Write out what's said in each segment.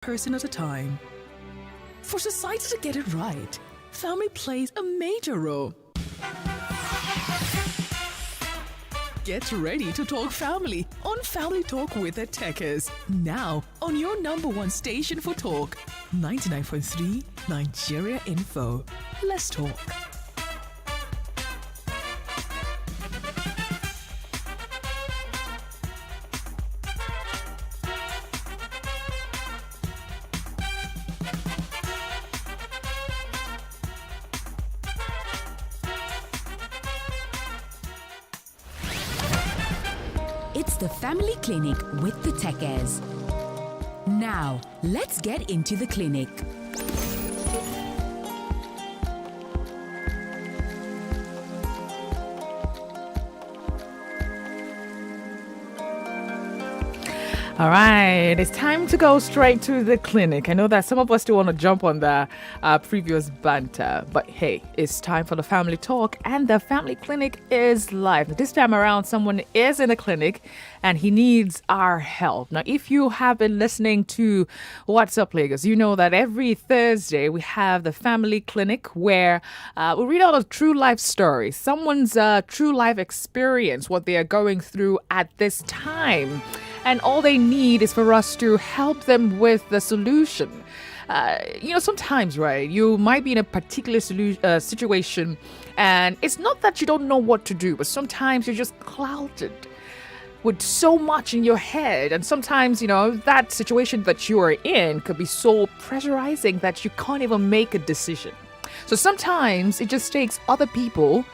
person at a time. For society to get it right, family plays a major role. Get ready to talk family on Family Talk with the Tekes. Now on your number one station for talk, 99.3 Nigeria Info. Let's talk. It's the Family Clinic with the Tekes. Now, let's get into the clinic. All right, it's time to go straight to the clinic. I know that some of us still want to jump on the previous banter, but hey, it's time for the family talk, and the family clinic is live. This time around, someone is in the clinic and he needs our help. Now, if you have been listening to What's Up Lagos, you know that every Thursday we have the family clinic where we read out a true life story, someone's true life experience, what they are going through at this time. And all they need is for us to help them with the solution. Sometimes, right, you might be in a particular situation, and it's not that you don't know what to do, but sometimes you're just clouded with so much in your head. And sometimes, that situation that you are in could be so pressurizing that you can't even make a decision. So sometimes it just takes other people,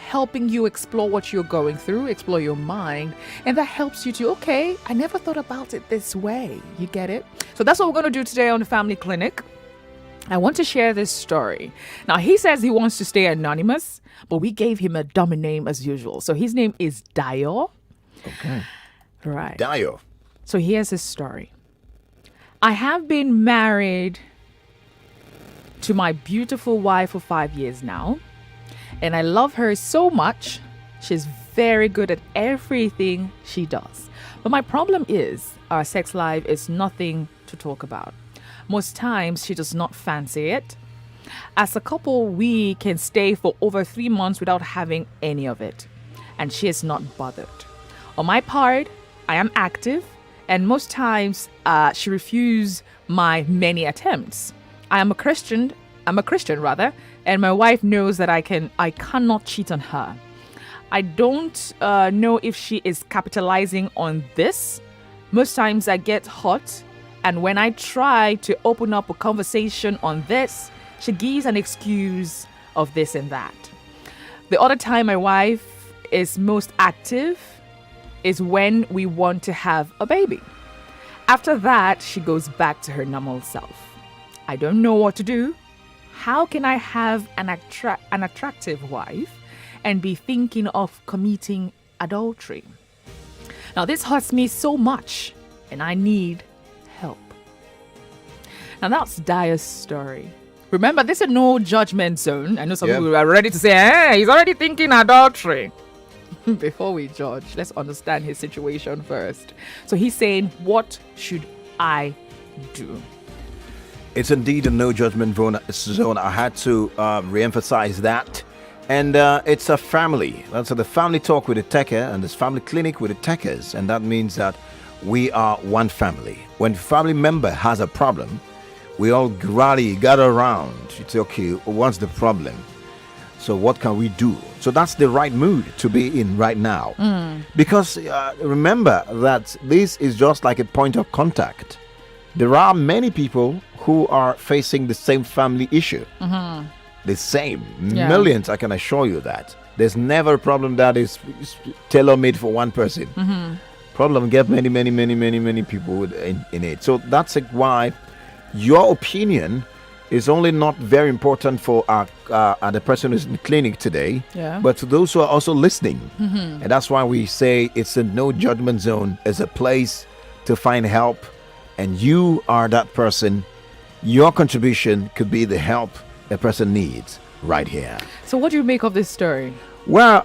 helping you explore what you're going through, explore your mind, and that helps you to, okay, I never thought about it this way. You get it? So that's what we're going to do today on the Family Clinic. I want to share this story. Now, he says he wants to stay anonymous, but we gave him a dummy name as usual. So his name is Daryl. Okay. Right. Daryl. So here's his story. I have been married to my beautiful wife for 5 years now. And I love her so much. She's very good at everything she does. But my problem is our sex life is nothing to talk about. Most times she does not fancy it. As a couple, we can stay for over 3 months without having any of it. And she is not bothered. On my part, I am active. And most times she refuses my many attempts. I'm a Christian, and my wife knows that I cannot cheat on her. I don't know if she is capitalizing on this. Most times I get hot, and when I try to open up a conversation on this, she gives an excuse of this and that. The other time my wife is most active is when we want to have a baby. After that, she goes back to her normal self. I don't know what to do. How can I have an attractive wife and be thinking of committing adultery? Now, this hurts me so much, and I need help. Now, that's Dayer's story. Remember, this is no judgment zone. I know some people are ready to say, hey, he's already thinking adultery. Before we judge, let's understand his situation first. So he's saying, what should I do? It's indeed a no judgment zone. I had to re-emphasize that. And it's a family. That's the family talk with the Teke and this family clinic with the Tekes. And that means that we are one family. When a family member has a problem, we all gather around. It's okay, what's the problem? So what can we do? So that's the right mood to be in right now. Because remember that this is just like a point of contact. There are many people who are facing the same family issue. The same. Millions, I can assure you that. There's never a problem that is tailor-made for one person. Problem get many people in it. So that's why your opinion is only not very important for the person who's in the clinic today, but to those who are also listening. And that's why we say it's a no judgment zone. It's a place to find help. And you are that person. Your contribution could be the help a person needs right here. So what do you make of this story? Well,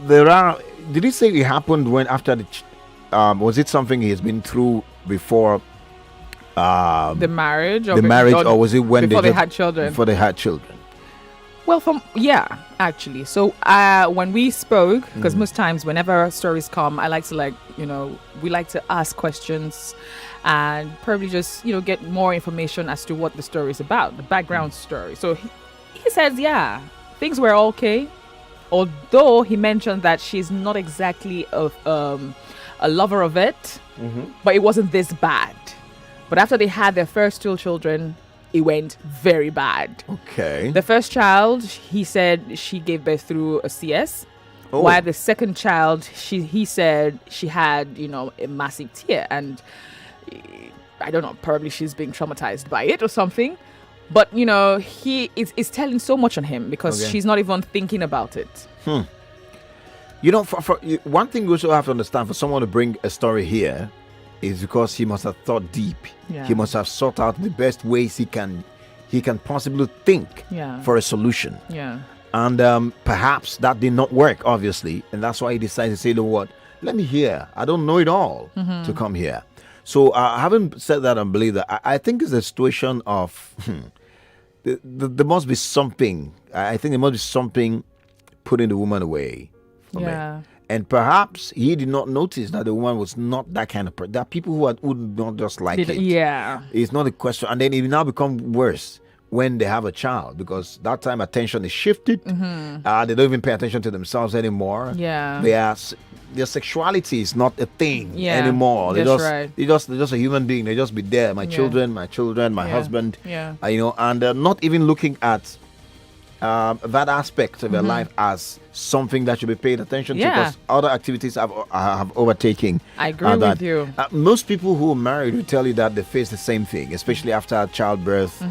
there are. Did he say it happened when after the? Was it something he has been through before The marriage, the marriage, or was it when before they had children? Before they had children. Well, actually. So when we spoke, because most times whenever stories come, I like to we like to ask questions and probably just get more information as to what the story is about, the background story. So he says, yeah, things were okay, although he mentioned that she's not exactly a lover of it, but it wasn't this bad. But after they had their first two children, it went very bad. Okay. The first child, he said she gave birth through a CS. Oh. While the second child, he said she had, a massive tear. And I don't know, probably she's being traumatized by it or something. But, he is telling so much on him because she's not even thinking about it. For one thing we also have to understand, for someone to bring a story here, is because he must have thought deep. Yeah. He must have sought out the best ways he can possibly think for a solution. Yeah. And perhaps that did not work, obviously, and that's why he decided to say, you know what, let me hear. I don't know it all to come here. So having said that and believe that, I think it's a situation of there must be something. I think there must be something putting the woman away from it. And perhaps he did not notice that the woman was not that kind of person. There are people who would not just like it. Yeah. It's not a question. And then it will now become worse when they have a child, because that time attention is shifted. They don't even pay attention to themselves anymore. Yeah. Their sexuality is not a thing anymore. They're just a human being. They just be there. My children, my husband. Yeah. And not even looking at that aspect of their life as something that should be paid attention to, because other activities have overtaken. I agree with you. Most people who are married will tell you that they face the same thing, especially after childbirth.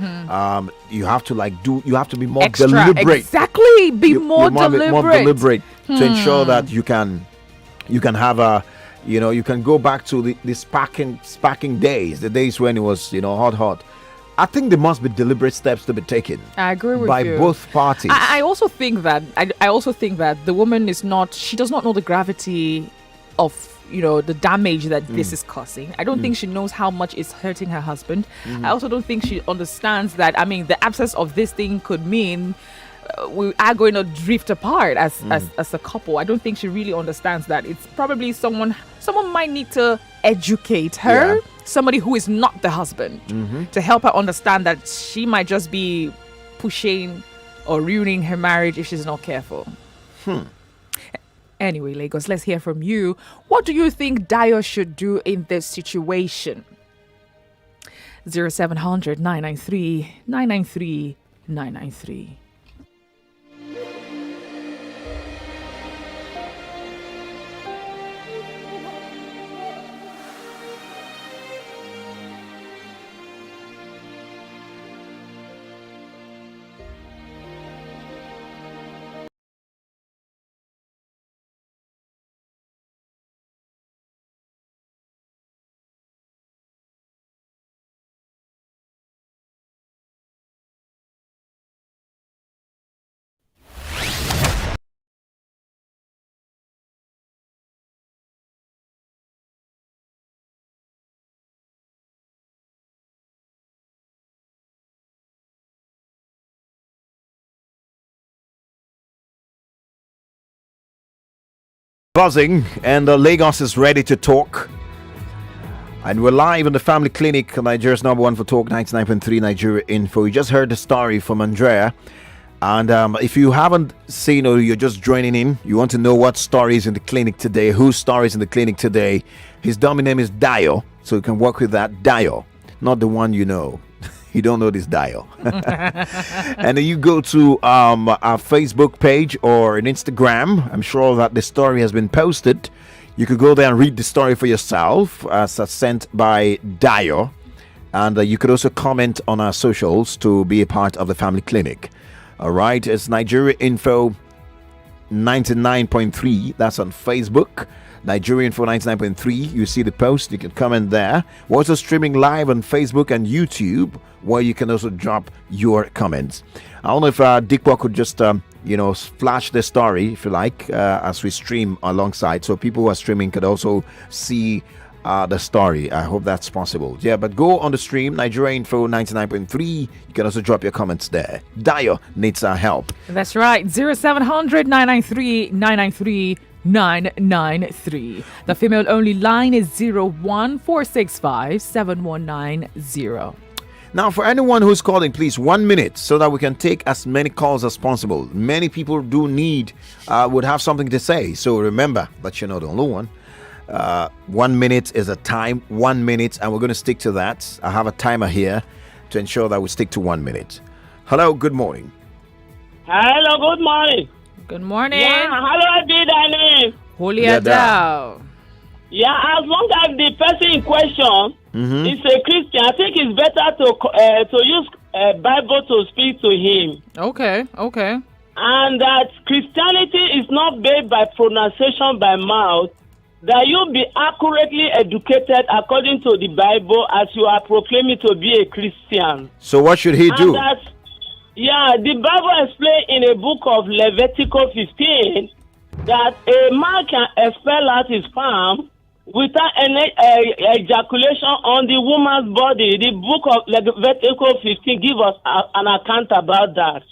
You have to be more deliberate. Exactly, be more deliberate to ensure that you can have you can go back to the sparking days, the days when it was hot. I think there must be deliberate steps to be taken. I agree with by you. both parties. I also think that the woman she does not know the gravity of the damage that this is causing. I don't think she knows how much it's hurting her husband. I also don't think she understands that. I mean, the absence of this thing could mean we are going to drift apart as a couple. I don't think she really understands that. It's probably someone might need to educate her. Somebody who is not the husband, to help her understand that she might just be pushing or ruining her marriage if she's not careful. Anyway, Lagos, let's hear from you. What do you think Dayo should do in this situation? 0700 993 993 993. Buzzing, and Lagos is ready to talk. And we're live on the Family Clinic, Nigeria's number one for talk, 99.3 Nigeria Info. You just heard the story from Andrea. And if you haven't seen or you're just joining in, you want to know what story is in the clinic today, whose story is in the clinic today, his dummy name is Dayo. So you can work with that. Dayo, not the one you know. You don't know this Dayo. And then you go to our Facebook page or an Instagram. I'm sure that the story has been posted. You could go there and read the story for yourself, as sent by Dayo. And you could also comment on our socials to be a part of the Family Clinic. All right, it's Nigeria Info 99.3. That's on Facebook. Nigeria Info 99.3. You see the post. You can comment there. We're also streaming live on Facebook and YouTube, where you can also drop your comments. I don't know if Dikwa could just flash the story, if you like, as we stream alongside, so people who are streaming could also see the story. I hope that's possible. Yeah, but go on the stream, Nigeria Info 99.3. You can also drop your comments there. Dayo needs our help. That's right. 0700 993 993 993. The female only line is 01465 7190. Now, for anyone who's calling, please 1 minute so that we can take as many calls as possible. Many people do would have something to say. So remember that you're not the only one. 1 minute is a time, 1 minute, and we're going to stick to that. I have a timer here to ensure that we stick to 1 minute. Hello, good morning. Hello, good morning. Good morning. Yeah, hello, Daniel. Holia Dao. Yeah, as long as the person in question is a Christian, I think it's better to use Bible to speak to him. Okay. And that Christianity is not based by pronunciation by mouth, that you be accurately educated according to the Bible as you are proclaiming to be a Christian. So what should he do? The Bible explains in a book of Leviticus 15 that a man can expel out his sperm without any ejaculation on the woman's body. The book of Leviticus 15 gives us an account about that.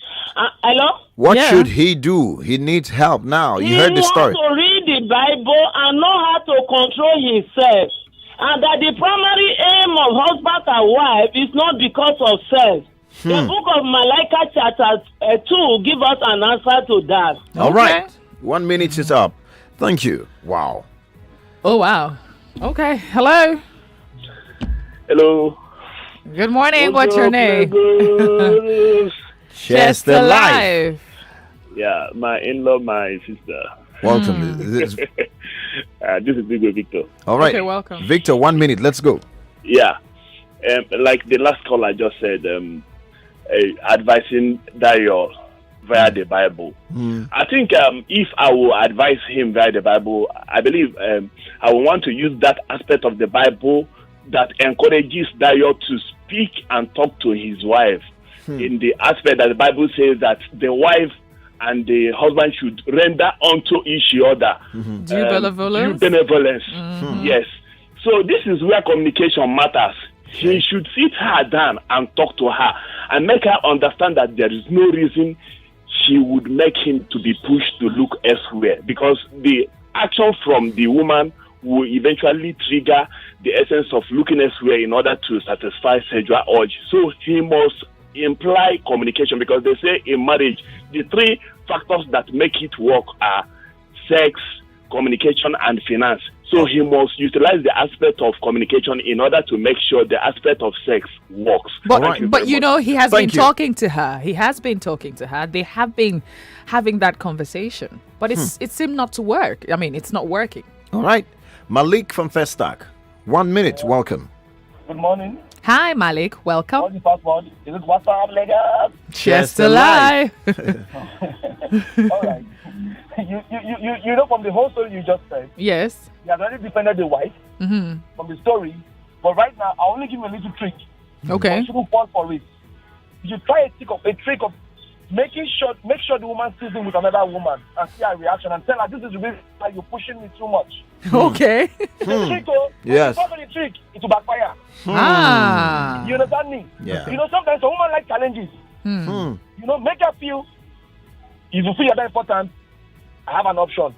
Hello? What should he do? He needs help now. You heard the story. He has to read the Bible and know how to control himself. And that the primary aim of husband and wife is not because of sex. The book of Malachi chapter 2 gives us an answer to that. All right. 1 minute is up. Thank you. Wow. Oh, wow. Okay. Hello. Hello. Good morning. What's your name? Chester Life. Yeah, my in-law, my sister. Welcome. This is Big Victor. All right. Okay, welcome. Victor, 1 minute. Let's go. Yeah. Like the last call I just said, advising Daryl via the Bible. I think if I will advise him via the Bible, I believe I will want to use that aspect of the Bible that encourages Daryl to speak and talk to his wife in the aspect that the Bible says that the wife and the husband should render unto each other Due benevolence. Yes. So this is where communication matters. He should sit her down and talk to her and make her understand that there is no reason she would make him to be pushed to look elsewhere, because the action from the woman will eventually trigger the essence of looking elsewhere in order to satisfy sexual urge. So he must imply communication, because they say in marriage the three factors that make it work are sex, communication, and finance. So he must utilize the aspect of communication in order to make sure the aspect of sex works. But you know, he has been talking to her. He has been talking to her. They have been having that conversation. But it seemed not to work. I mean, it's not working. All right. Malik from Festac. 1 minute. Welcome. Good morning. Hi, Malik. Welcome. What's the password? Is it WhatsApp, Lagos? Chester Live. All right. You know, from the whole story you just said, Yes. he has already defended the wife from the story. But right now, I'll only give you a little trick. Okay. You shouldn't fall for it. You should try a trick of make sure the woman sees him with another woman and see her reaction and tell her, this is the reason why you're pushing me too much. Okay. It's a trick, oh. Yes. It's not a trick. It will backfire. Ah. You understand me? Yeah. You know, sometimes a woman likes challenges. You know, make her feel, if you feel you're that important, I have an option.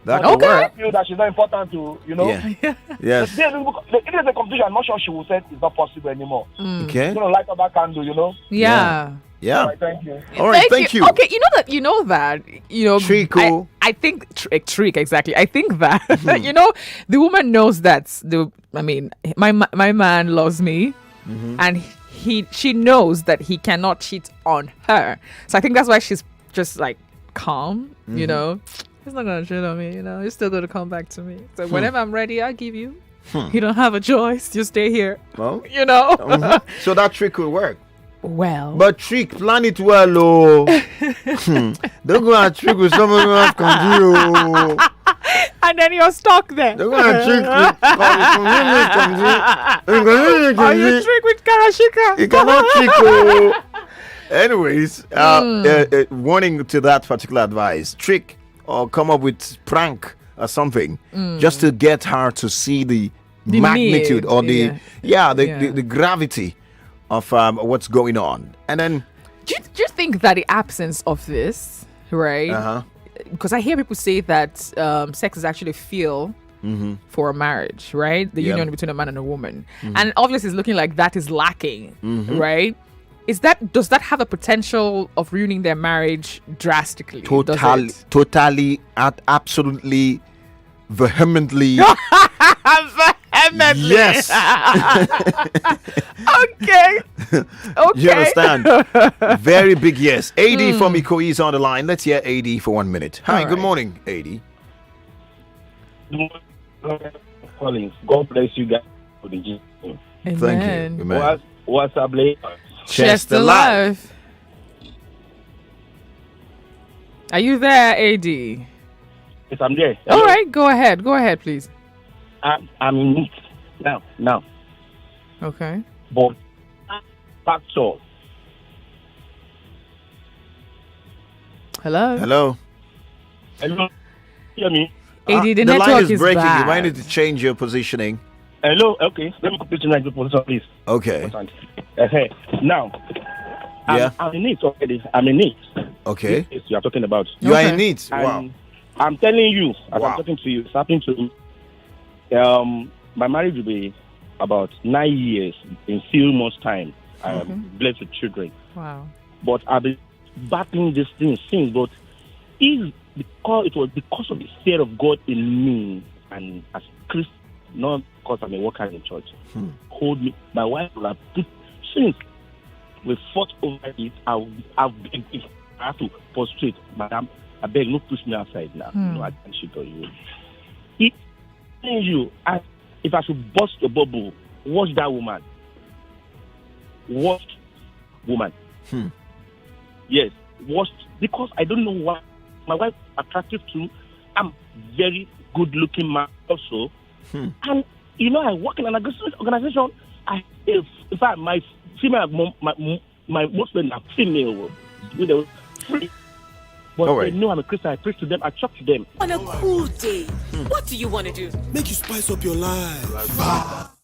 That But could I work. feel that she's not important to, you know. Yeah. Yes. It is a competition. I'm not sure she will say it's not possible anymore. Okay. You know, light up that candle, you know. Yeah. Yeah. All right, thank you. All right. Thank you. Okay, you know that. Trico. I think trick exactly. I think that the woman knows that my man loves me, and she knows that he cannot cheat on her. So I think that's why she's just like calm. You know, he's not gonna cheat on me. You know, he's still gonna come back to me. So whenever I'm ready, I'll give you. You don't have a choice. You stay here. Well, You know. so that trick will work. Well. But trick, plan it well, oh. Don't go and trick with someone who has control. And then you're stuck there. Don't go and trick with Are you trick with Karashika? You cannot trick, oh. Anyways, warning to that particular advice. Trick or come up with prank or something, just to get her to see the magnitude need, or the yeah. the gravity of what's going on. And then Do you think that the absence of this, right? uh-huh. Because I hear people say that sex is actually fuel for a marriage, right? The Yeah. union between a man and a woman. And obviously it's looking like that is lacking, right? Does that have a potential of ruining their marriage drastically? Does Totally, absolutely, vehemently. Vehemently. Yes. Okay. You understand? Very big yes. AD from Ikoyi is on the line. Let's hear AD for 1 minute. Hi, All good right. morning, AD. Collins, God bless you guys for the gym. Thank Amen. you. Amen. What's up, late? Chester Live. Are you there, AD? Yes, I'm there. All right, go ahead. Go ahead, please. I'm in it now. Okay. But factor. Hello. Hello. Hello, hear me? AD, the the network line is is breaking. bad. You might need to change your positioning. Hello, okay. Let me complete tonight the position, please. Okay. Now, Yeah. I'm in it already. I'm in it. Okay. Yes, you are talking about. You are Okay. in it. And Wow. I'm telling you, as Wow. I'm talking to you, it's happening to me. My marriage will be about 9 years in few months' time. I'm blessed with children. Wow. But I've been battling this thing since. But it was because of the fear of God in me, and as Christ, not because I'm a worker in church, hold me. My wife will have put since we fought over it. I have to prostrate, Madam. I beg, no push me outside now. No, I can't shit on you. If I should bust a bubble, watch that woman. Watch woman. Yes, watch, because I don't know why my wife is attractive to. I'm very good looking man also. And I work in an organization. In fact, my female mom, my most men are female. But All right. they know I'm a Christian. I preach to them. I talk to them. On a cool day, what do you want to do? Make you spice up your life.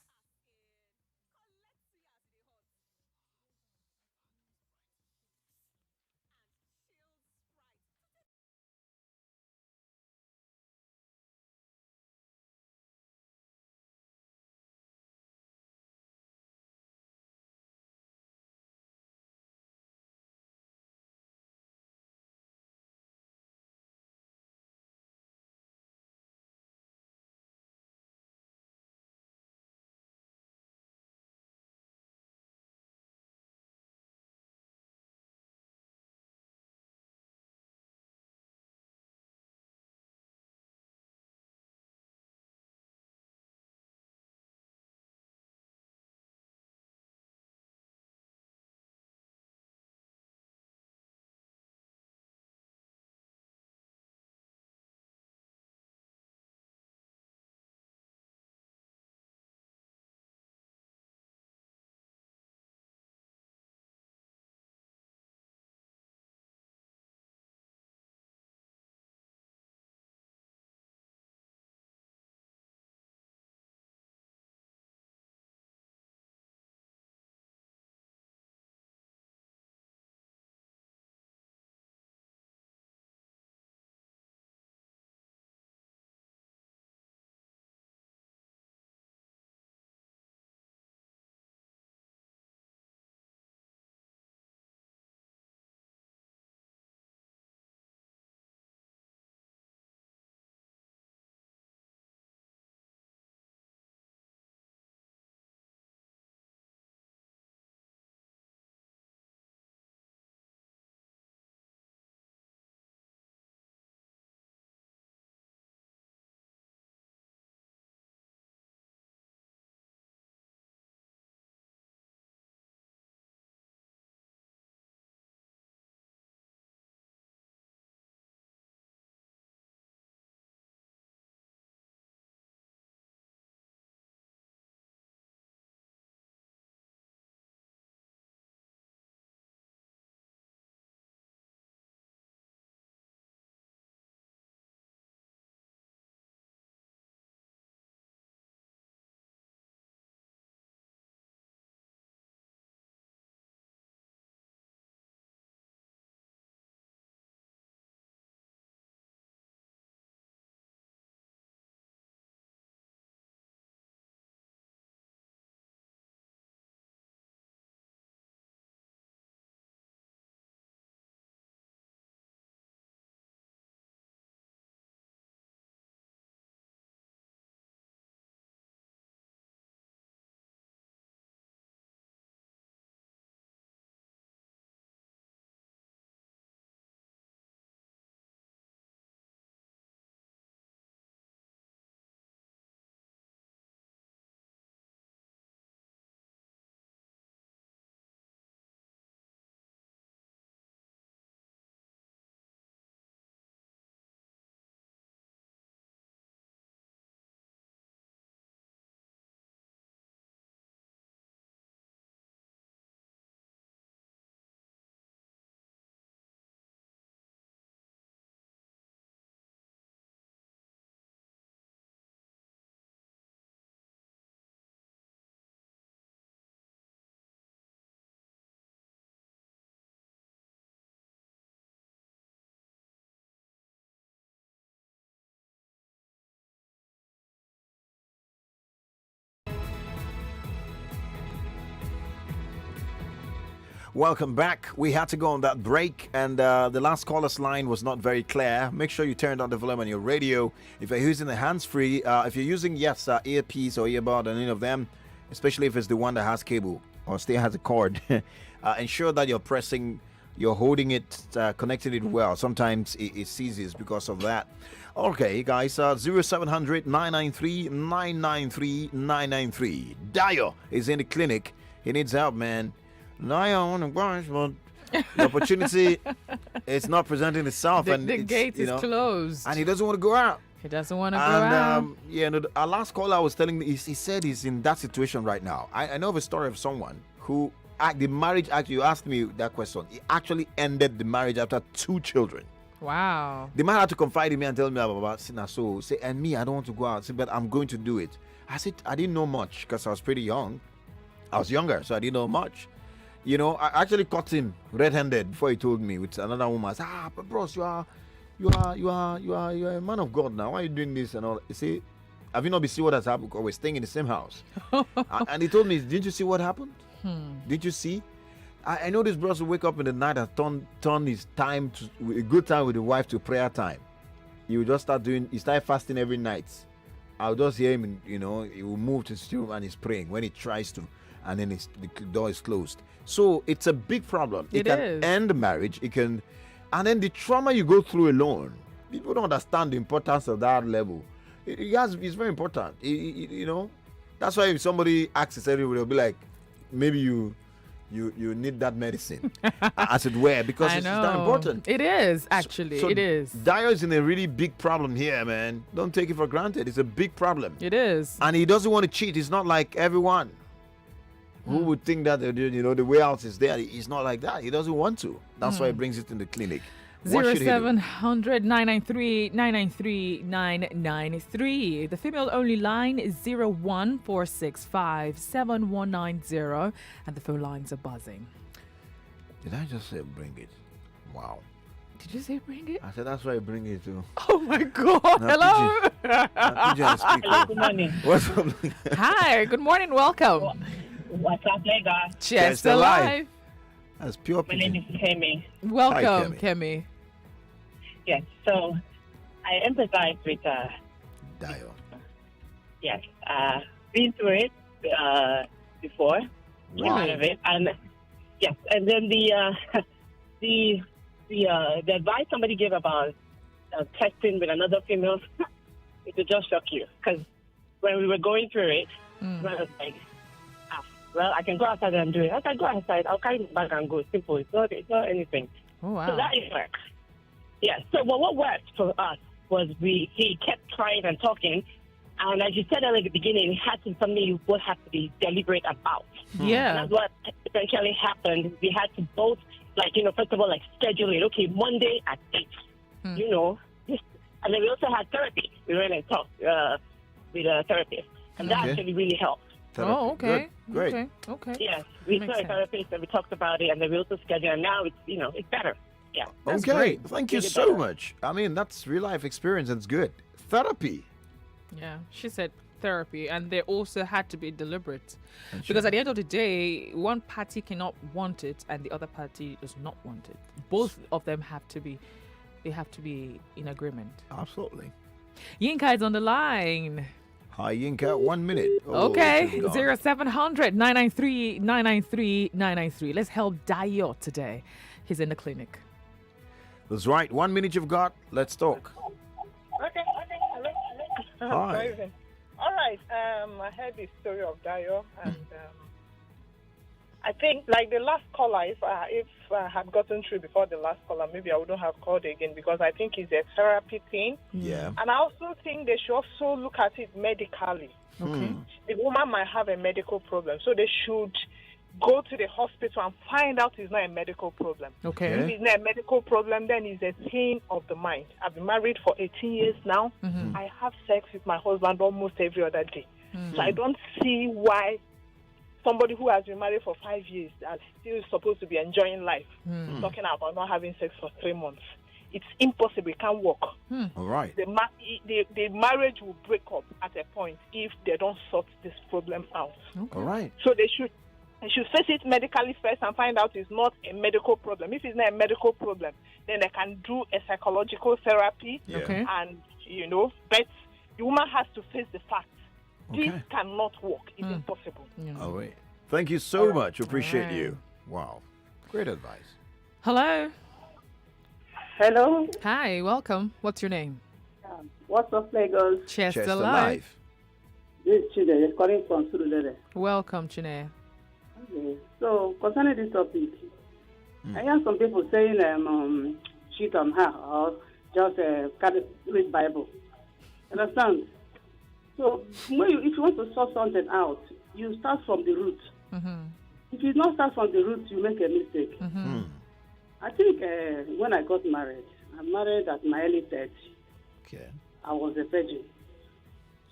Welcome back. We had to go on that break, and the last caller's line was not very clear. Make sure you turned on the volume on your radio. If you're using the hands-free, if you're using, earpiece or earbud on any of them, especially if it's the one that has cable or still has a cord, ensure that you're holding it, connecting it well. Sometimes it seizes because of that. Okay, guys, 0700 993 993 993. Daryl is in the clinic. He needs help, man. Now on the gosh, but the opportunity is not presenting itself, and the gate is closed, and he doesn't want to go out. He doesn't want to go out. Our last caller was telling me he said he's in that situation right now. I know of a story of someone who the marriage. Actually, you asked me that question. He actually ended the marriage after 2 children. Wow. The man had to confide in me and tell me about Sina. So say, and me, I don't want to go out. Say, but I'm going to do it. I said I didn't know much because I was pretty young. I was younger, so I didn't know much. You know, I actually caught him red-handed before he told me with another woman. I said, but bros, you are a man of God now. Why are you doing this and all? You see, have you not been see what has happened? Because we're staying in the same house. And he told me, didn't you see what happened? Did you see? I know this bros will wake up in the night and turn his time to a good time with the wife to prayer time. He will just start fasting every night. I'll just hear him, he will move to his room and he's praying when he tries to. And then the door is closed. So it's a big problem. It can end marriage. It can, and then the trauma you go through alone. People don't understand the importance of that level. It's very important. That's why if somebody asks everybody, they'll be like, maybe you need that medicine, as it were, because it's that important. It is actually. So it is. Daryl is in a really big problem here, man. Don't take it for granted. It's a big problem. It is. And he doesn't want to cheat. He's not like everyone. Who would think that the way out is there? He's not like that. He doesn't want to. That's why he brings it in the clinic. 0700 993 993 993. The female only line is 01465 7190, and the phone lines are buzzing. Did I just say bring it? Wow. Did you say bring it? I said that's why I bring it too. Oh my God! Hello. Hello. Good morning. What's up? Hi. Good morning. Welcome. What's up, Lagos? Chest alive. That's pure. My name is Kemi. Welcome, Hi, Kemi. Yes. So I empathize with Daryl. Yes. Been through it before. Wow. Of it, and yes, and then the advice somebody gave about texting with another female, it would just shock you, because when we were going through it, I was like, well, I can go outside and do it. I can go outside. I'll carry my bag and go. Simple. It's not anything. Oh, wow. So that is work. Yeah. So what worked for us was he kept trying and talking, and as you said earlier at the beginning, it had to be something you both have to be deliberate about. Yeah. And that's what eventually happened. We had to both, first of all, schedule it. Okay, Monday at 8. And then we also had therapy. We went and talked with a therapist, and that actually really helped. Therapy. Oh, okay. Good. Great. Okay. Yes, we saw a therapist and we talked about it, and then we also scheduled, and now it's better. Yeah. That's okay. Great. Thank you so much. I mean, that's real life experience. That's good. Therapy. Yeah, she said therapy, and they also had to be deliberate, because at the end of the day, one party cannot want it and the other party does not want it. Both of them have to be in agreement. Absolutely. Yinka is on the line. Hi, Yinka. 1 minute. Okay. 0700 993 993 993. Let's help Dayo today. He's in the clinic. That's right. 1 minute you've got. Let's talk. Okay. Hello. Hi. All right. I heard the story of Dayo, and I think, like the last caller, if I had gotten through before the last caller, maybe I wouldn't have called again, because I think it's a therapy thing. Yeah. And I also think they should also look at it medically. Okay. The woman might have a medical problem, so they should go to the hospital and find out it's not a medical problem. Okay. If it's not a medical problem, then it's a thing of the mind. I've been married for 18 years now. I have sex with my husband almost every other day. So I don't see why somebody who has been married for 5 years is still supposed to be enjoying life, talking about not having sex for 3 months. It's impossible. It can't work. All right. The marriage will break up at a point if they don't sort this problem out. All right. So they should They should face it medically first and find out it's not a medical problem. If it's not a medical problem, then they can do a psychological therapy. Yeah. Okay. And, but the woman has to face the fact. Okay. This cannot work. It's impossible. All right. Thank you so much. Appreciate you. Wow. Great advice. Hello. Hello. Hi, welcome. What's your name? What's up, Lagos? Chester Chester Live. This is Chide, calling from Surulere. Welcome, Chine. Okay. So, concerning this topic, I hear some people saying cheat on her or just read Bible. Understand? So, if you want to sort something out, you start from the root. If you not start from the root, you make a mistake. I think when I got married, I married at my early 30s. Okay. I was a virgin.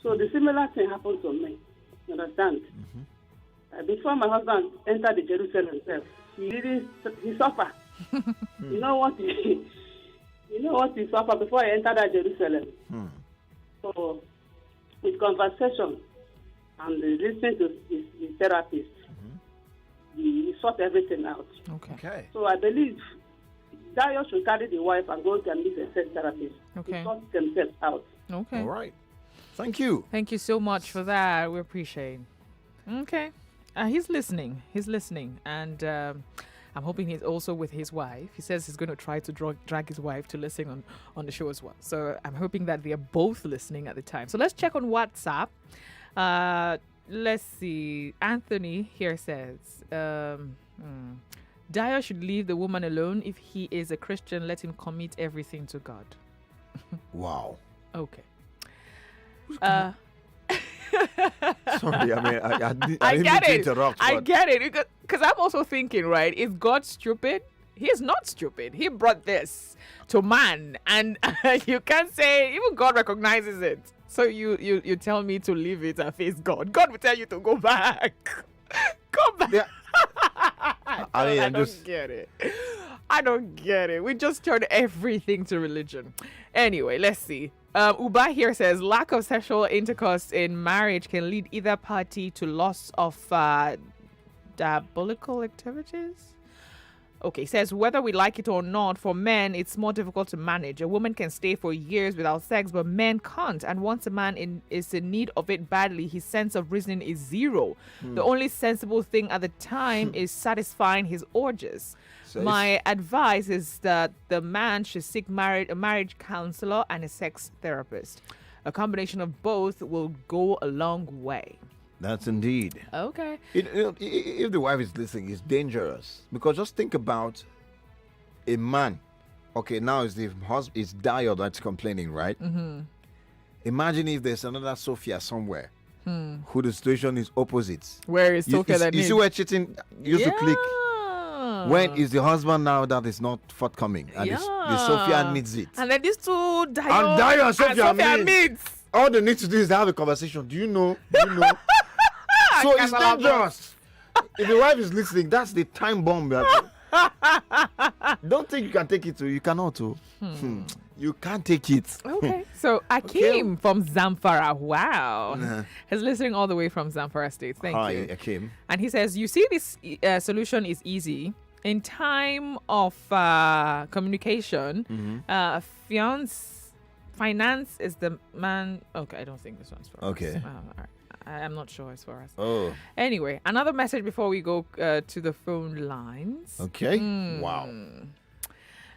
So the similar thing happened to me. You understand? Before my husband entered the Jerusalem himself, he suffered. You know what he suffered before he entered that Jerusalem. So with conversation and listening to his therapist, he sort everything out. Okay. So I believe Daryl should carry the wife and go and meet a sex therapist. Okay. To sort themselves out. Okay. All right. Thank you. Thank you so much for that. We appreciate it. Okay. He's listening. And I'm hoping he's also with his wife. He says he's going to try to drag his wife to listen on the show as well. So I'm hoping that they're both listening at the time. So let's check on WhatsApp. Let's see. Anthony here says, Dyer should leave the woman alone. If he is a Christian, let him commit everything to God. Wow. Okay. Sorry, I mean, I didn't I mean get to it. interrupt. I but- get it. Because I'm also thinking, right? Is God stupid? He is not stupid. He brought this to man. And you can't say, even God recognizes it. So you tell me to leave it and face God. God will tell you to go back. Go back. Yeah. I don't get it. I don't get it. We just turned everything to religion. Anyway, let's see. Uba here says lack of sexual intercourse in marriage can lead either party to loss of diabolical activities. Okay, says whether we like it or not, for men, it's more difficult to manage. A woman can stay for years without sex, but men can't. And once a man is in need of it badly, his sense of reasoning is zero. The only sensible thing at the time is satisfying his urges. So My advice is that the man should seek a marriage counselor and a sex therapist. A combination of both will go a long way. That's indeed. Okay. If the wife is listening, it's dangerous. Because just think about a man. Okay, now it's the husband, it's Dio that's complaining, right? Imagine if there's another Sophia somewhere who the situation is opposite. Where is Sophia that You see where cheating used to click? When is the husband now that is not forthcoming? And the Sophia needs it. And then these two Dio and Sophia meets. All they need to do is have a conversation. Do you know? So it's dangerous. If the wife is listening, that's the time bomb. Don't think you can take it. You cannot. You can't take it. Okay. So Akim from Zamfara. Wow. He's listening all the way from Zamfara State. Thank Hi, you. Akim. And he says, you see, this solution is easy. In time of communication, finance is the man. Okay, I don't think this one's for us. Okay. All right. I'm not sure it's for us. Oh. Anyway, another message before we go to the phone lines. Okay. Wow.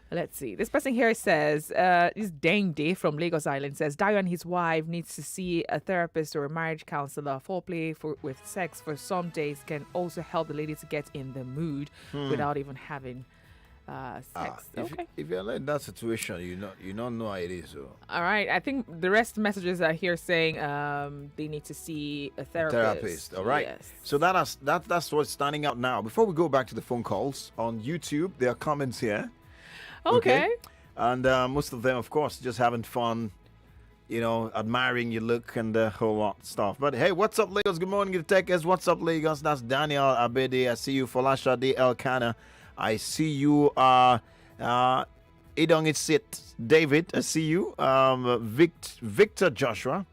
Let's see. This person here says, this Dane Day from Lagos Island says, Dio and his wife needs to see a therapist or a marriage counselor. Foreplay with sex for some days can also help the lady to get in the mood without even having sex. If you're in that situation, you don't know how it is. So. All right. I think the rest messages are here saying they need to see a therapist. All right. Yes. So that's what's standing out now. Before we go back to the phone calls on YouTube, there are comments here. Okay. And most of them, of course, just having fun, admiring your look and the whole lot of stuff. But hey, what's up, Lagos? Good morning, Tekes. What's up, Lagos? That's Daniel Abede. I see you. Folasha De Elkana. I see you. Idong Itsit David. I see you. Victor Joshua.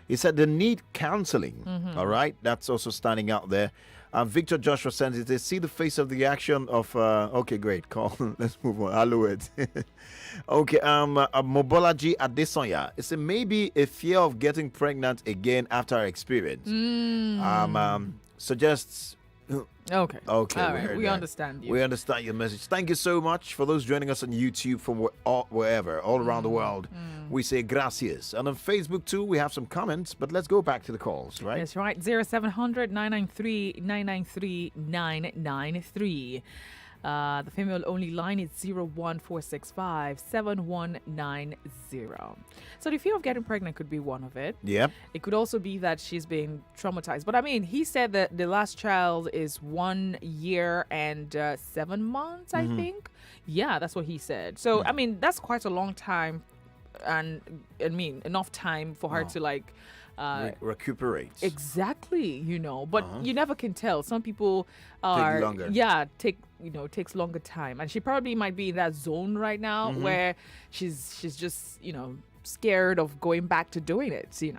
He said they need counseling. All right, that's also standing out there. Victor Joshua sends it. They see the face of the action of. Okay, great. Call. Let's move on. Hello, it. Okay. Mobolaji Adesonya. It's maybe a fear of getting pregnant again after our experience. Suggests. Okay. Okay. All right. We understand you. We understand your message. Thank you so much for those joining us on YouTube from wherever, all around the world. We say gracias. And on Facebook too, we have some comments, but let's go back to the calls, right? That's right. 0700 993 993 993. The female only line is 01465 7190. So the fear of getting pregnant could be one of it. Yep. It could also be that she's being traumatized. But I mean, he said that the last child is 1 year and 7 months, I think. Yeah, that's what he said. So, I mean, that's quite a long time. And I mean, enough time for her to like recuperate. Exactly, but you never can tell. Some people are Take longer. Takes longer time, and she probably might be in that zone right now where she's just scared of going back to doing it. So,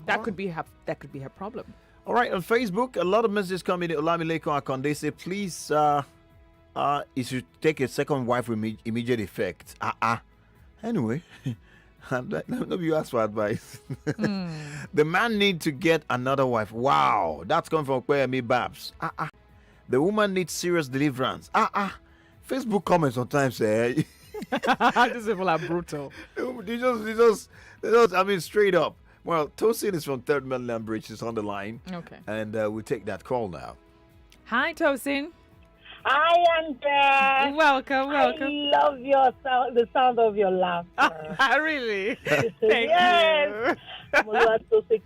that could be her problem. All right, on Facebook, a lot of messages coming in. Olamileko Akonde say, please, you should take a second wife with immediate effect. Anyway. No, you ask for advice. The man need to get another wife. Wow, that's coming from Kweyemi Babs. The woman needs serious deliverance. Facebook comments sometimes say these people are brutal. They just, I mean, straight up. Well, Tosin is from Third Mainland Bridge. Is on the line. Okay, and we'll take that call now. Hi, Tosin. Hi, Andrea. Welcome. I love the sound of your laughter. Really? Thank you. I'm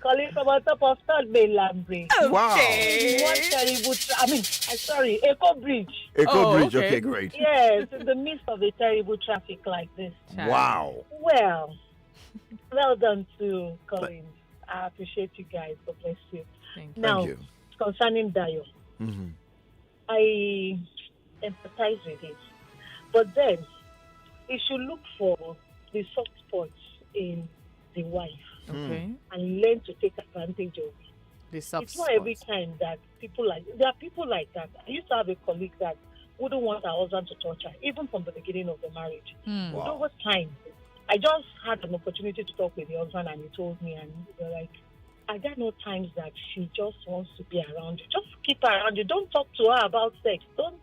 calling from on top of Third Mainland Bridge. Wow. One terrible, Echo Bridge. Bridge, okay, great. Yes, in the midst of a terrible traffic like this. Wow. Well done to Collins. I appreciate you guys. God bless you. Thank you. Now, concerning Daryl. I empathize with it. But then, he should look for the soft spots in the wife and learn to take advantage of it. It's not every time that there are people like that. I used to have a colleague that wouldn't want her husband to touch her, even from the beginning of the marriage. But over time, I just had an opportunity to talk with the husband, and he told me, and they're like, I got no times that she just wants to be around you. Just keep her around you. Don't talk to her about sex. Don't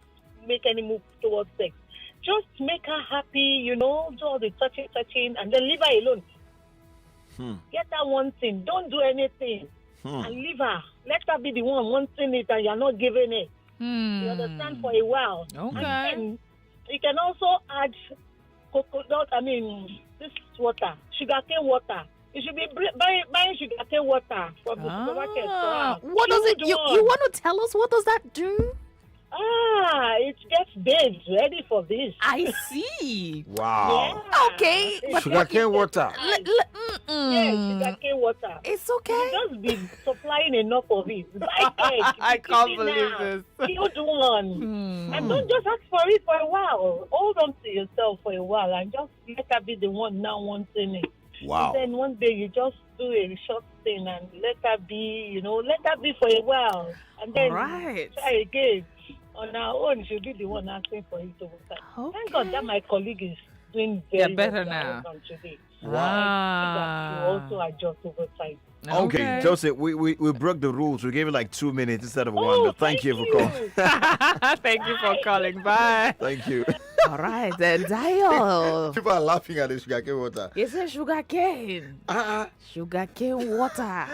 make any move towards sex. Just make her happy, do all the touching, and then leave her alone. Get that one thing. Don't do anything. And leave her. Let her be the one wanting it, and you're not giving it. You understand, for a while. Okay. And then you can also add this water, sugarcane water. You should be buying sugarcane water from the supermarket. What does it? You want to tell us what does that do? It gets babes ready for this. I see. Wow. Yeah. Okay. Sugarcane water. Yes, sugarcane water. It's okay. Just be supplying enough of it. Buy eggs. I can't believe this. Huge one. And don't just ask for it for a while. Hold on to yourself for a while and just let her be the one now wanting it. Wow. And then one day you just do a short thing and let her be, let her be for a while. And then try again. On her own, she'll be the one asking for it over time. Okay. Thank God that my colleague is doing very better well now. Today. Wow. She also adjust over time. Okay, Joseph, we broke the rules. We gave it like 2 minutes instead of one. But thank you for calling. Thank you for calling. Bye. Thank you. All right, then Daryl. People are laughing at the sugarcane water. It's a sugarcane. Sugarcane water.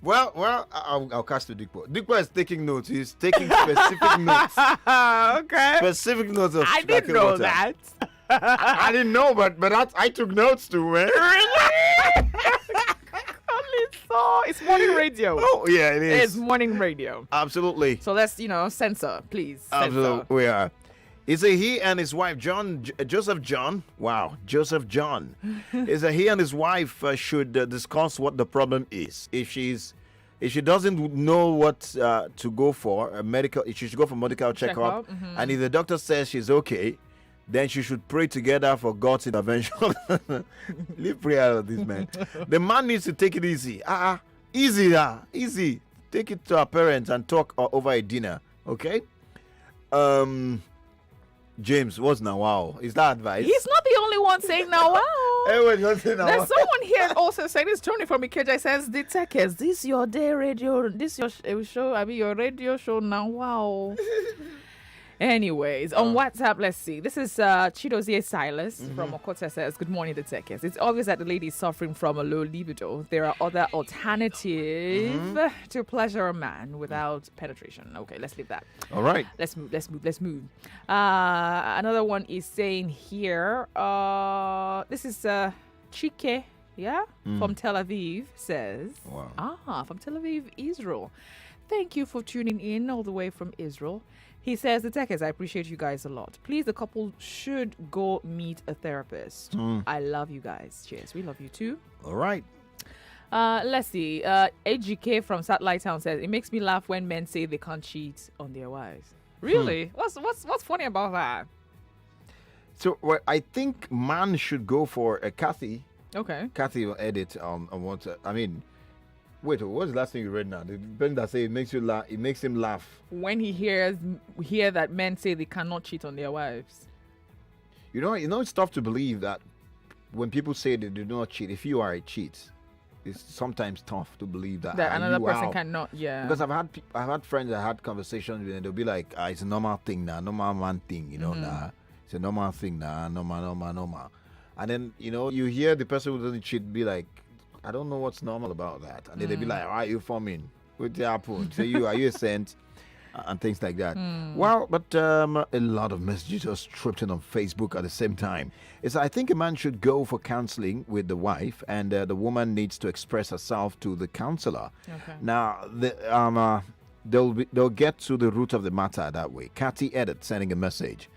Well, I'll catch the Dikpo. Dikpo is taking notes. He's taking specific notes. Okay. Specific notes of I sugarcane didn't know water. that. I didn't know, but I took notes too, man. Really? It's morning radio. Oh, yeah, it is. It's morning radio. Absolutely. So let's, censor, please. Censor. Absolutely, we are. It's a he and his wife, Joseph John. Wow, Joseph John. It's a he and his wife should discuss what the problem is. If she doesn't know what to go for, she should go for medical checkup. And if the doctor says she's okay, then she should pray together for God's intervention. Leave prayer out of this, man. The man needs to take it easy. Easy. Take it to our parents and talk over a dinner. Okay. James, what's now? Wow, is that advice? He's not the only one saying now. Wow. Everyone just saying now. There's someone here also saying this. Tony from Ikeja says, "The tech is this your day radio? This your show? I mean your radio show now? Wow." Anyways, on WhatsApp, let's see. This is Chidozie Silas from Okota says, "Good morning, the Tekes. It's obvious that the lady is suffering from a low libido. There are other alternatives to pleasure a man without penetration." Okay, let's leave that. All right. Let's move. Another one is saying here, this is Chike, from Tel Aviv, says, wow. From Tel Aviv, Israel. Thank you for tuning in all the way from Israel. He says, the Tekes, I appreciate you guys a lot. Please, the couple should go meet a therapist. I love you guys. Cheers. We love you too. All right. Let's see. AGK from Satellite Town says, it makes me laugh when men say they can't cheat on their wives. Really? What's funny about that? So I think man should go for a Kathy. Okay. Kathy will edit on what wait, what's the last thing you read now? The person that say it makes you laugh. It makes him laugh when he hear that men say they cannot cheat on their wives. You know, it's tough to believe that when people say they do not cheat. If you are a cheat, it's sometimes tough to believe that another person cannot. Yeah. Because I've had friends that had conversations with, and they'll be like, "It's a normal thing now, normal man thing, nah, it's a normal thing now, normal." And then you hear the person who doesn't cheat be like, I don't know what's normal about that. And then they'll be like, why are you forming? What's happened? Are you a saint? And things like that. Well, but a lot of messages just tripped in on Facebook at the same time. I think a man should go for counseling with the wife, and the woman needs to express herself to the counselor. Okay. Now, they'll get to the root of the matter that way. Cathy Edit sending a message.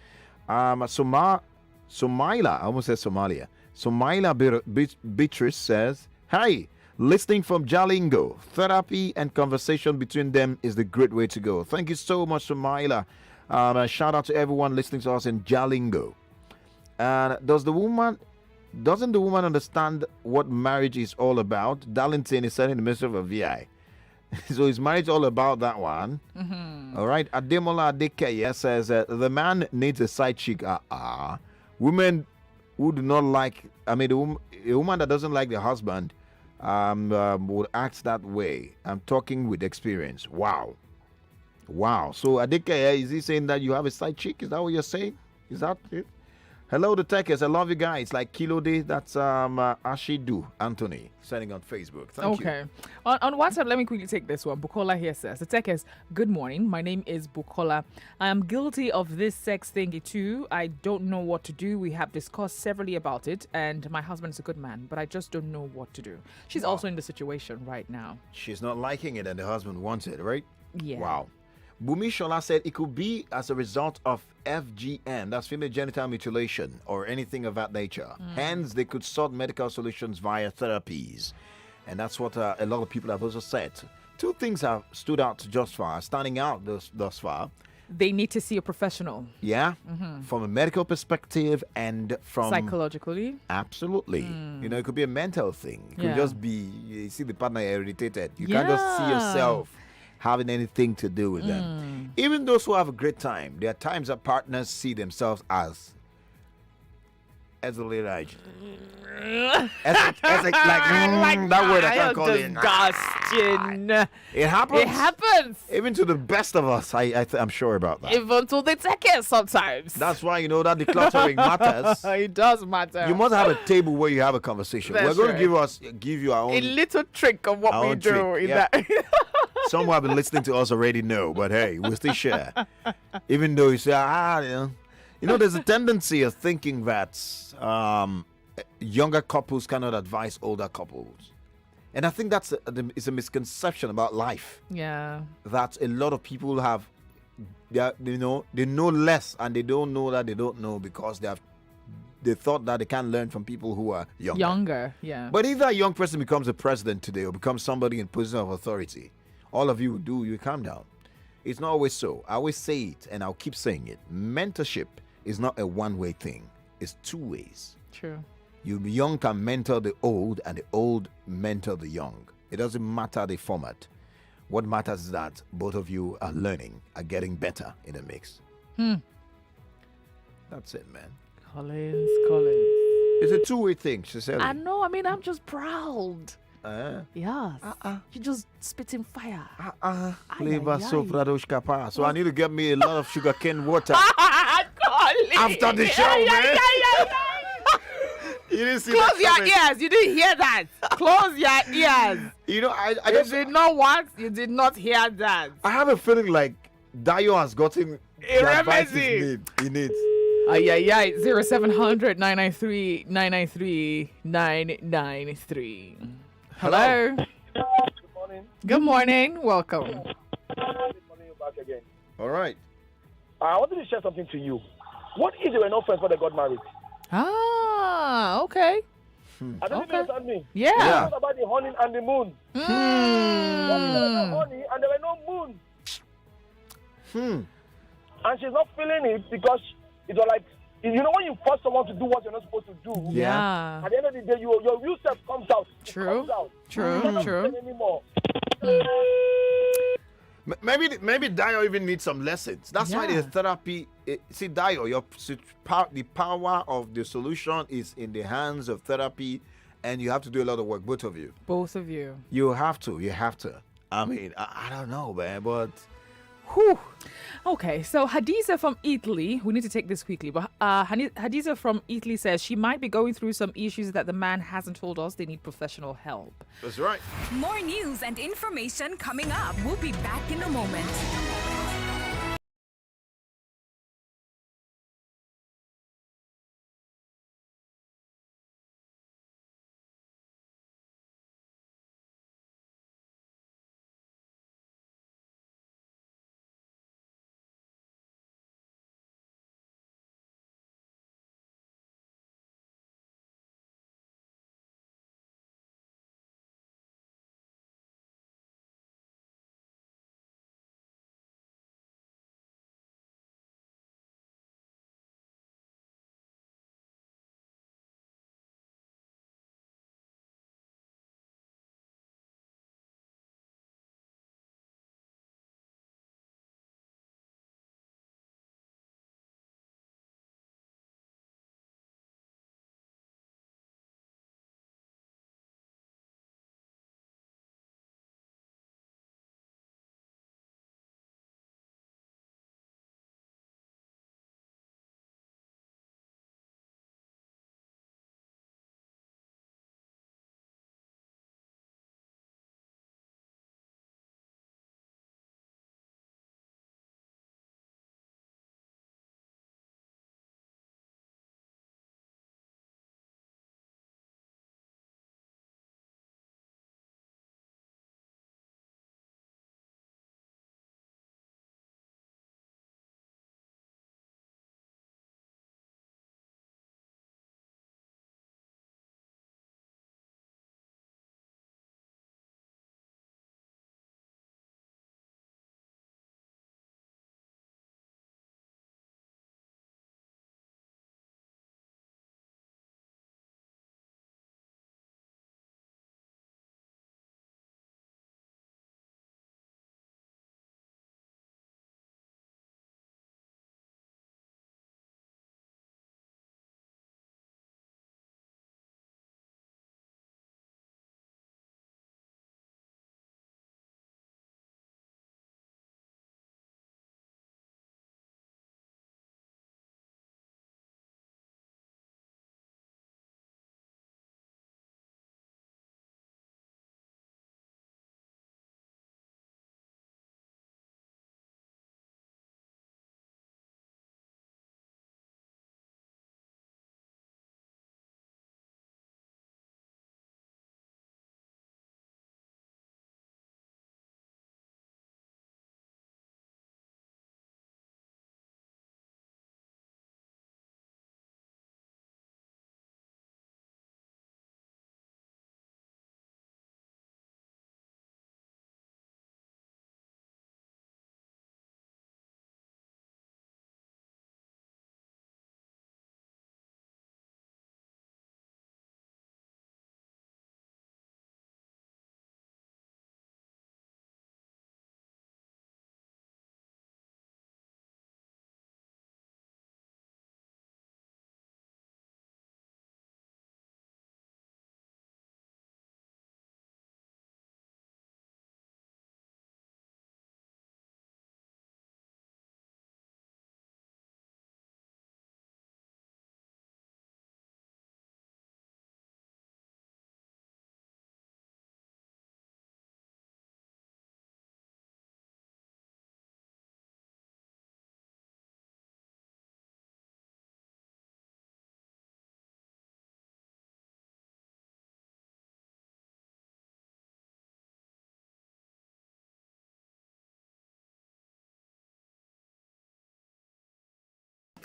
Somaila, I almost said Somalia. Somaila Beatrice says, "Hi, listening from Jalingo. Therapy and conversation between them is the great way to go." Thank you so much, Somaila. Shout out to everyone listening to us in Jalingo. Doesn't the woman understand what marriage is all about? Darlington is sending the message of a VI. So is marriage all about that one? All right. Ademola Adekeye says the man needs a side chick. Women who do not like, a woman that doesn't like the husband would act that way. I'm talking with experience. Wow. So Adekeye, is he saying that you have a side chick? Is that what you're saying? Is that it? Hello, the Tekes. I love you guys. Like Kilo Day, that's Ashidu Anthony sending on Facebook. Thank you. Okay. On WhatsApp, let me quickly take this one. Bukola here says, the Tekes, good morning. My name is Bukola. I am guilty of this sex thingy too. I don't know what to do. We have discussed severally about it, and my husband is a good man, but I just don't know what to do. She's also in the situation right now. She's not liking it, and the husband wants it, right? Yeah. Wow. Bumi Shola said it could be as a result of FGM, that's female genital mutilation, or anything of that nature. Hence, they could sort medical solutions via therapies. And that's what a lot of people have also said. Two things have stood out standing out thus far. They need to see a professional. Yeah, from a medical perspective and from... psychologically. Absolutely. It could be a mental thing. It could just be, you see the partner irritated. You can't just see yourself having anything to do with them. Even those who have a great time, there are times that partners see themselves as a little age. That word I can't call it. Disgusting. It happens. It happens. Even to the best of us, I'm sure about that. Even to the Tekes sometimes. That's why that decluttering matters. It does matter. You must have a table where you have a conversation. We're going to give you our own... a little trick of what we do in that. Some who have been listening to us already know, but hey, we'll still share. Even though you say, there's a tendency of thinking that younger couples cannot advise older couples. And I think that's it's a misconception about life. Yeah. That a lot of people have, they know less, and they don't know that they don't know because they thought that they can't learn from people who are younger. Yeah. But if that young person becomes a president today or becomes somebody in position of authority, all of you calm down. It's not always so. I always say it, and I'll keep saying it. Mentorship is not a one-way thing. It's two ways. True. You young can mentor the old, and the old mentor the young. It doesn't matter the format. What matters is that both of you are learning, are getting better in the mix. That's it, man. Collins. It's a two-way thing, Cicely. I know. I mean, I'm just proud. Yes. You just spitting fire. Flavor sofradoshkapa. So I need to get me a lot of sugarcane water Collins. after the show, man. You didn't see Close that your coming. ears. You didn't hear that. Close your ears. You know, I You just did not what? You did not hear that. I have a feeling like Dayo has gotten the advice remedy. he needs. 0700 993 993 993. Hello. Good morning. Good morning. Welcome. Good morning, you're back again. All right. I wanted to share something to you. What if they were not friends before they got married? Ah, okay. I don't think you understand me. Yeah. What about the honey and the moon? There was no honey and there were no moon. And she's not feeling it because it was like, you know, when you force someone to do what you're not supposed to do, Yeah. at the end of the day, your real self comes out. It True. comes out. True. You cannot True. feel anymore. Maybe Dayo even needs some lessons. That's why Yeah. the therapy. See, Dayo, the power of the solution is in the hands of therapy, and you have to do a lot of work, both of you. Both of you. You have to. I mean, I don't know, man, but Whew. Okay, so Hadiza from Italy, we need to take this quickly, but Hadiza from Italy says she might be going through some issues that the man hasn't told us. They need professional help. that's right. More news and information coming up. We'll be back in a moment.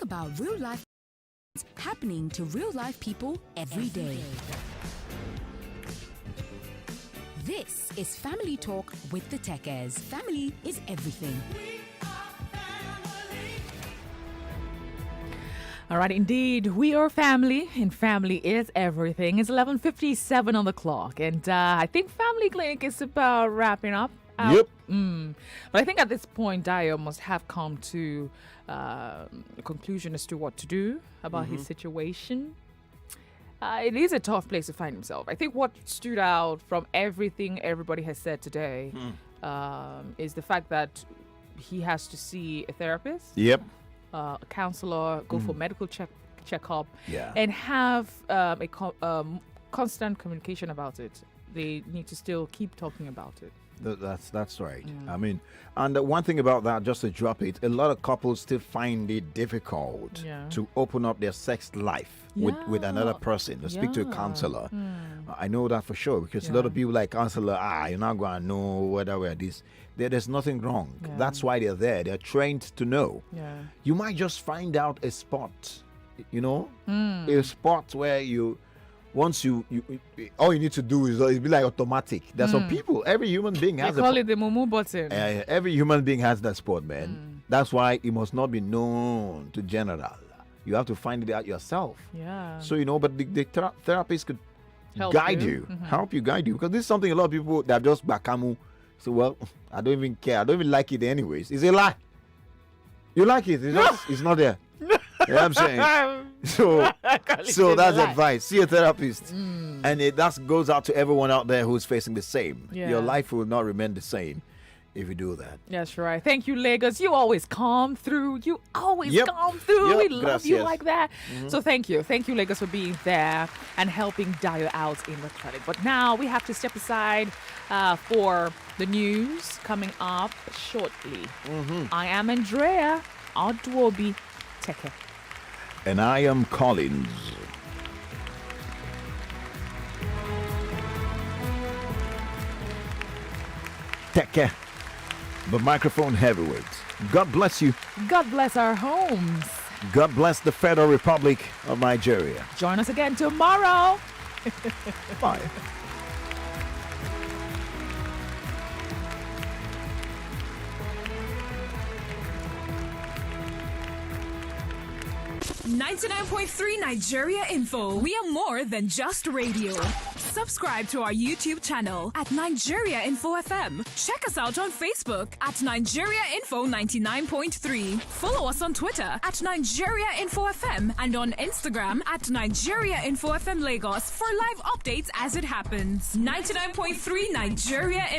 talk about real life happening to real life people every day. This is Family Talk with the Tekes. Family is everything. All right, indeed, we are family, and family is everything. It's 11:57 on the clock, and I think Family Clinic is about wrapping up. Yep. But I think at this point, Daryl must have come to a conclusion as to what to do about his situation. It is a tough place to find himself. I think what stood out from everything everybody has said today is the fact that he has to see a therapist. Yep. A counselor, go for medical checkup, Yeah. and have constant communication about it. They need to still keep talking about it. That's right. I mean, and one thing about that, just to drop it, a lot of couples still find it difficult to open up their sex life with another person, to speak to a counselor. I know that for sure, because a lot of people like counselor, you're not going to know whether we're this. There's nothing wrong. That's why they're there. They're trained to know. You might just find out a spot, a spot where once you all you need to do is be like automatic. There's some people, every human being has they call it the Mumu button. Every human being has that spot, man. That's why it must not be known to general. You have to find it out yourself. So but the therapist could guide you, help you, guide you, because this is something a lot of people that have just bakamu. So, well, I don't even care. I don't even like it anyways. It's a lie. You like it. It's not there. You know what I'm saying? So that's advice. See a therapist. And that goes out to everyone out there who's facing the same. Your life will not remain the same if you do that. That's right. Thank you, Lagos. You always come through. You always come through. We love you like that. So thank you. Thank you, Lagos, for being there and helping Daryl out in the clinic. But now we have to step aside for the news coming up shortly. I am Andrea. Odu-obi, Teke. And I am Collins. Teke, the microphone heavyweight. God bless you. God bless our homes. God bless the Federal Republic of Nigeria. Join us again tomorrow. Bye. .3 Nigeria Info. We are more than just radio. Subscribe to our YouTube channel at Nigeria Info FM. Check us out on Facebook at Nigeria Info 99.3. Follow us on Twitter at Nigeria Info FM and on Instagram at Nigeria Info FM Lagos for live updates as it happens. 99.3 Nigeria Info.